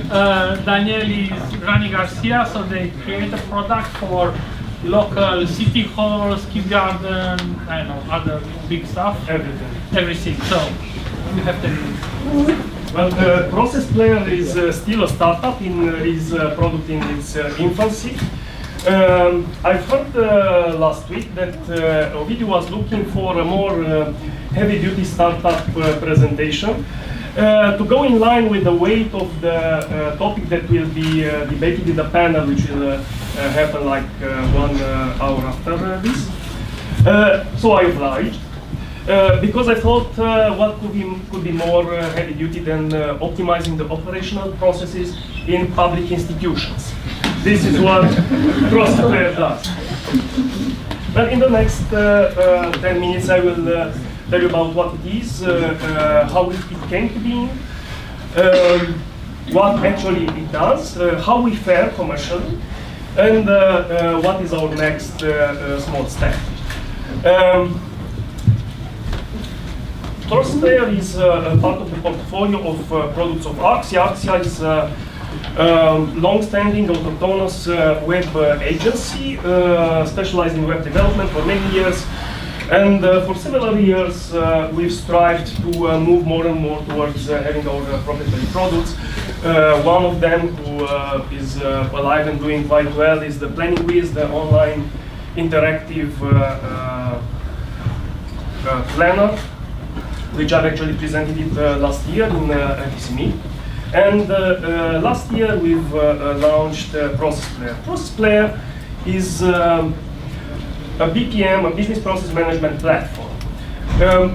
Daniel is running Arxia, so they create a product for local city halls, kindergarten, I don't know, other big stuff. Everything. So you have to. Well, ProcessPlayer is still a startup in its product in its infancy. I've heard last week that Ovidiu was looking for a more heavy-duty startup presentation to go in line with the weight of the topic that will be debated in the panel, which will happen like 1 hour after this. So I obliged. Because I thought what could be more heavy-duty than optimizing the operational processes in public institutions. This is what ProcessPlayer does. Well, in the next 10 minutes, I will tell you about what it is, how it came to be, what actually it does, how we fare commercially, and what is our next small step. ProcessPlayer is part of the portfolio of products of Arxia. Arxia is a long-standing autonomous web agency specialized in web development for many years. And for several years, we've strived to move more and more towards having our proprietary products. One of them who is alive and doing quite well is the Planning Quiz, the online interactive planner, which I've actually presented it last year in TCME. And last year we've launched ProcessPlayer. ProcessPlayer is a BPM, a business process management platform.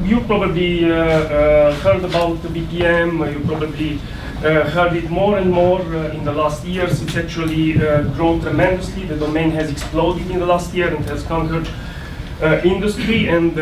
You probably heard about the BPM, you probably heard it more and more in the last years. It's actually grown tremendously. The domain has exploded in the last year and has conquered industry, and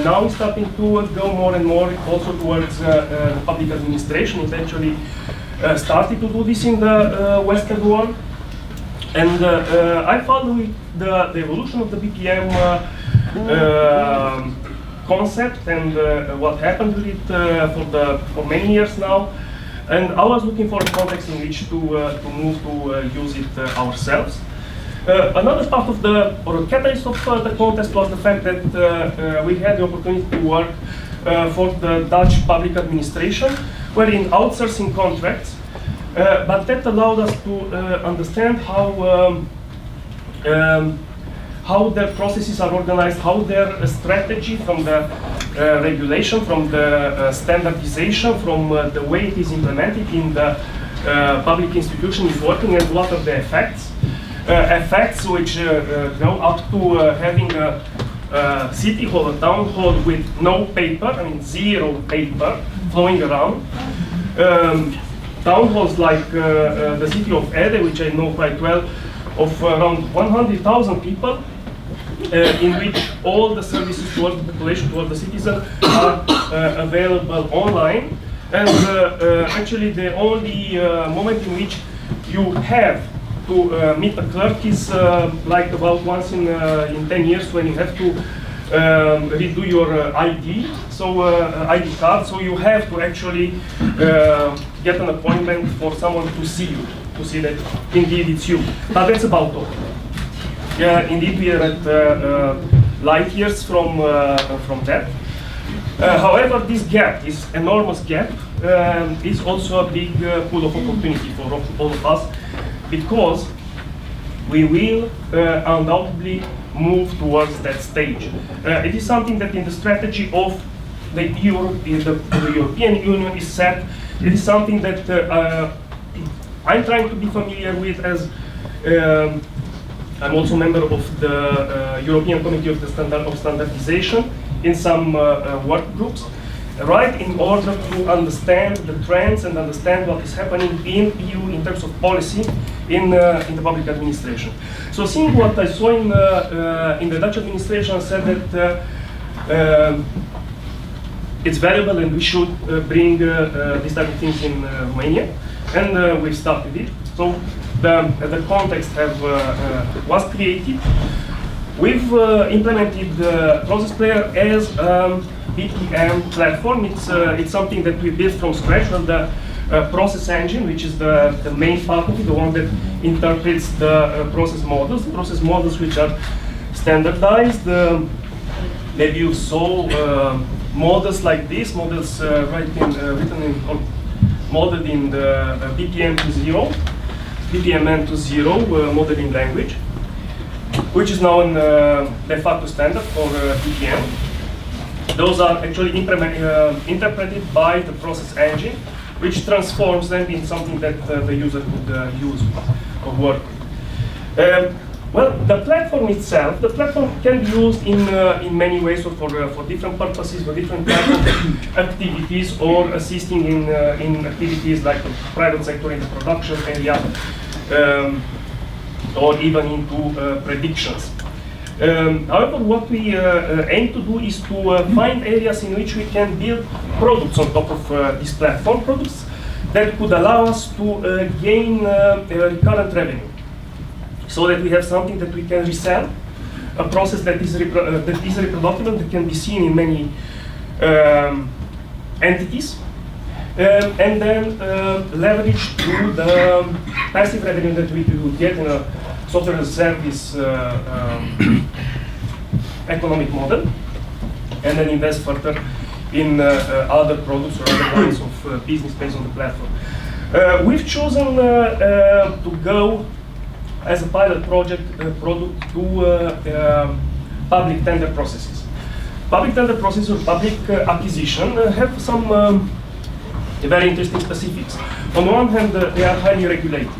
now it's starting to go more and more also towards the public administration. It actually started to do this in the Western world. And I followed the evolution of the BPM concept and what happened with it for many years now. And I was looking for a context in which to move to use it ourselves. Another part of or a catalyst of the contest was the fact that we had the opportunity to work for the Dutch public administration. We're in outsourcing contracts, but that allowed us to understand how their processes are organized, how their strategy from the regulation, from the standardization, from the way it is implemented in the public institution is working, and what are the effects. Effects which go up to having a city hall, a town hall with no paper, I mean zero paper flowing around. Town halls like the city of Ede, which I know quite well, of around 100,000 people, in which all the services towards the population, towards the citizen, are available online. And actually the only moment in which you have to meet a clerk is like about once in 10 years, when you have to redo your ID, so ID card. So you have to actually get an appointment for someone to see you, to see that indeed it's you. But that's about all. Yeah, indeed we are at light years from that. However, this gap, this enormous gap, is also a big pool of opportunity for all of us, because we will undoubtedly move towards that stage. It is something that in the strategy of the European Union is set. It is something that I'm trying to be familiar with, as I'm also a member of the European Committee of Standardization in some work groups, right, in order to understand the trends and understand what is happening in EU in terms of policy in the public administration. So seeing what I saw in the Dutch administration, I said that it's valuable and we should bring these type of things in Romania, and we've started it. So the context was created. We've implemented ProcessPlayer as BPM platform. It's something that we built from scratch. Well, the process engine, which is the main part of it, the one that interprets the process models. The process models which are standardized. Maybe you saw models like this, models written in or modeled in the BPM2.0, BPMN2.0 modeling language, which is now a de facto standard for BPM. Those are actually interpreted by the process engine, which transforms them in something that the user could use or work with. Well, the platform itself, the platform can be used in many ways, or for different purposes, for different types of activities, or assisting in activities like the private sector in the production area, or even into predictions. However, what we aim to do is to find areas in which we can build products on top of this platform, products that could allow us to gain recurrent revenue, so that we have something that we can resell, a process that is reproducible, that can be seen in many entities, and then leverage through the passive revenue that we would get in a software as a service economic model, and then invest further in other products or other lines of business based on the platform. We've chosen to go as a pilot project product to public tender processes. Public tender processes or public acquisition have some very interesting specifics. On the one hand, they are highly regulated.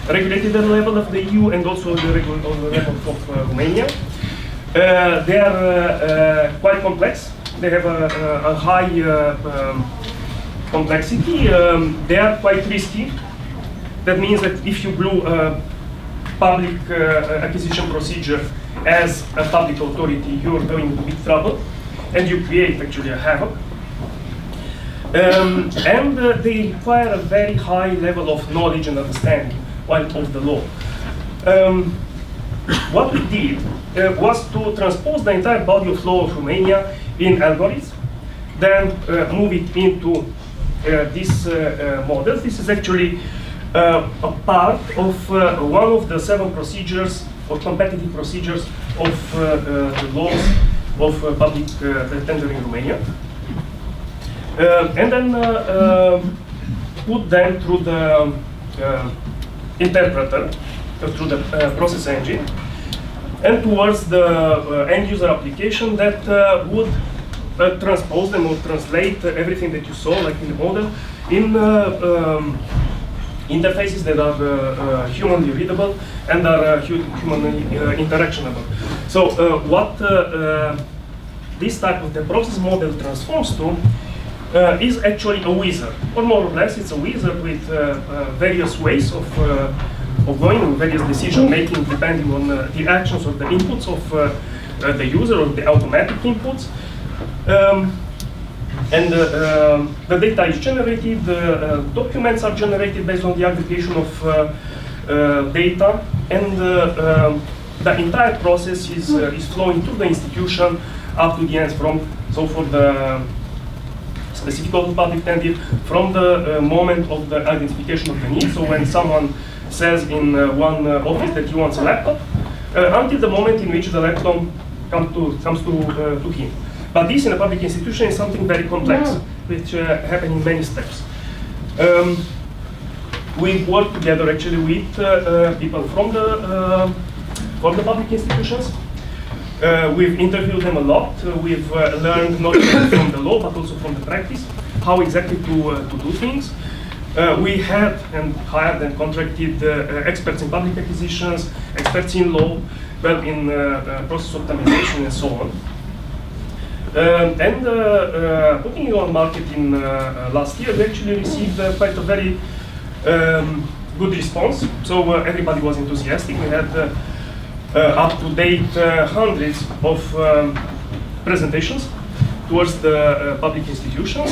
Regulated at the level of the EU and also on the level of Romania. They are quite complex. They have a high complexity. They are quite risky. That means that if you do a public acquisition procedure as a public authority, you're going into big trouble, and you create actually a havoc. And they require a very high level of knowledge and understanding of the law. What we did was to transpose the entire body of law of Romania in algorithms, then move it into these models. This is actually a part of one of the 7 procedures or competitive procedures of the laws of public tender in Romania. And then put them through the interpreter, through the process engine, and towards the end user application that would transpose them or translate everything that you saw, like in the model, in interfaces that are humanly readable and are humanly interactionable. So what this type of the process model transforms to is actually a wizard, or more or less it's a wizard with various ways of going, various decision making depending on the actions or the inputs of the user or the automatic inputs. And the data is generated, the documents are generated based on the aggregation of data, and the entire process is flowing through the institution up to the end so for the specific of the public tender, from the moment of the identification of the need. So when someone says in one office that he wants a laptop, until the moment in which the laptop comes to him. But this in a public institution is something very complex, which happens in many steps. We work together actually with people from the public institutions. We've interviewed them a lot. We've learned not only from the law, but also from the practice, how exactly to do things. We had and hired and contracted experts in public acquisitions, experts in law, well, in process optimization and so on. And putting it on market in last year, we actually received quite a very good response. So everybody was enthusiastic. We had up-to-date hundreds of presentations towards the public institutions.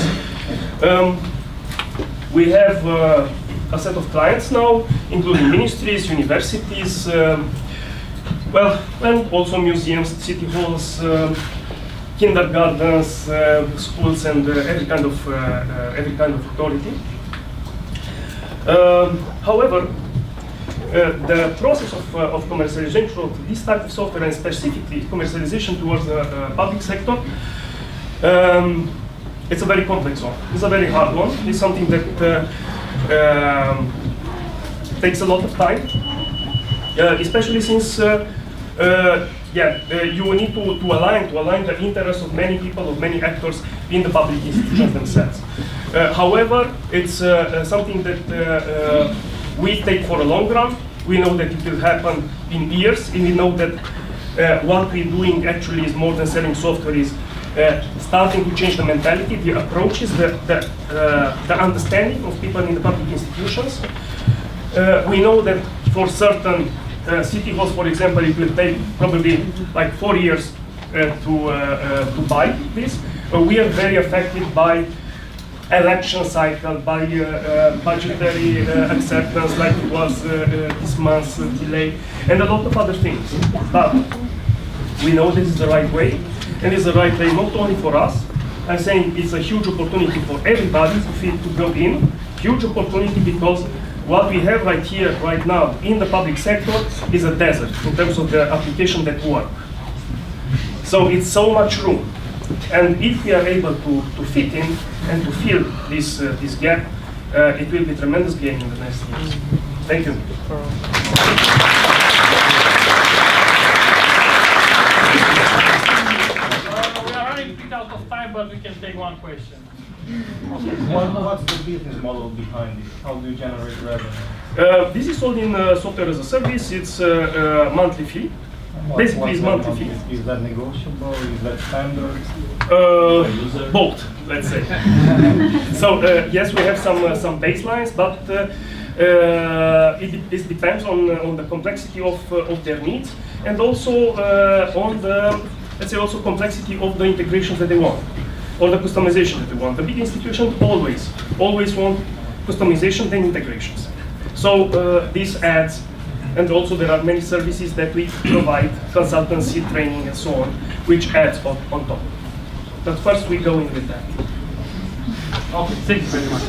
We have a set of clients now, including ministries, universities, well, and also museums, city halls, kindergartens, schools, and every kind of authority. However, the process of commercialization of this type of software, and specifically commercialization towards the public sector, it's a very complex one. It's a very hard one. It's something that takes a lot of time, especially since you need to align the interests of many people, of many actors in the public institutions themselves. However, it's something that we take for a long run. We know that it will happen in years, and we know that what we're doing actually is more than selling software, is starting to change the mentality, the approaches, the understanding of people in the public institutions. We know that for certain city halls, for example, it will take probably like 4 years to buy this. We are very affected by election cycle, by budgetary acceptance, like it was this month's delay, and a lot of other things. But we know this is the right way, and it's the right way not only for us. I'm saying it's a huge opportunity for everybody to go in. Huge opportunity because what we have right here, right now, in the public sector is a desert in terms of the application that work. So it's so much room. And if we are able to fit in and to fill this gap, it will be tremendous gain in the next years. Thank you. We are running a bit out of time, but we can take one question. What's the business model behind it? How do you generate revenue? This is sold in software as a service. It's a monthly fee. Basically, it's monthly fee. Is that negotiable? Is that standard? Both, let's say. So yes, we have some baselines, but it depends on the complexity of their needs, and also on the, let's say, also complexity of the integrations that they want, or the customization that they want. The big institutions always want customization then integrations. So this adds, and also there are many services that we provide, consultancy, training, and so on, which adds on top. But first we go in with that. Okay, thank you very much.